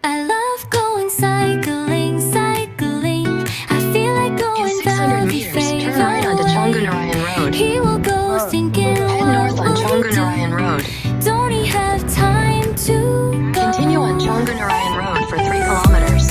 I love going cycling, cycling. I feel like In going 600 meters, turn right onto Changunarayan Road. He will go thinking, Head north on Changunarayan Road. don't he have time to go? Continue on Changunarayan Road for 3 kilometers.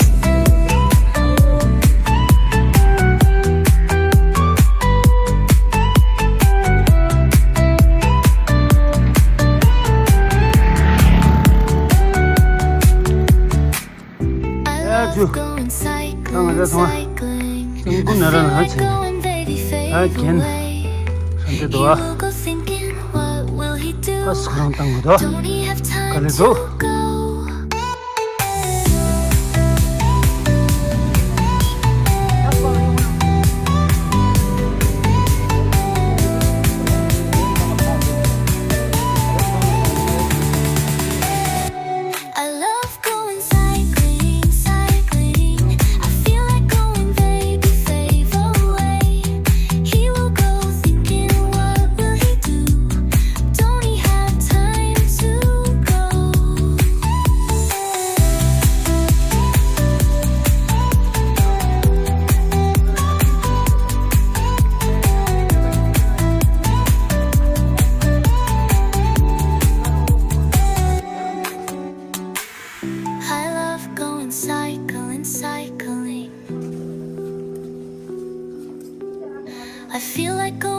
I love going cycling, cycling. Changunarayan I hachi. feel like going, baby, fade Hakin. away. Sante He doa. will go thinking, what will he do? Pas kharang tang do. Don't he have time Kale to do. go? I love going cycling, cycling. I feel like going, baby, fade away. He will go thinking, what will he do? Don't he have time to go? I love going cycling, cycling. I feel like going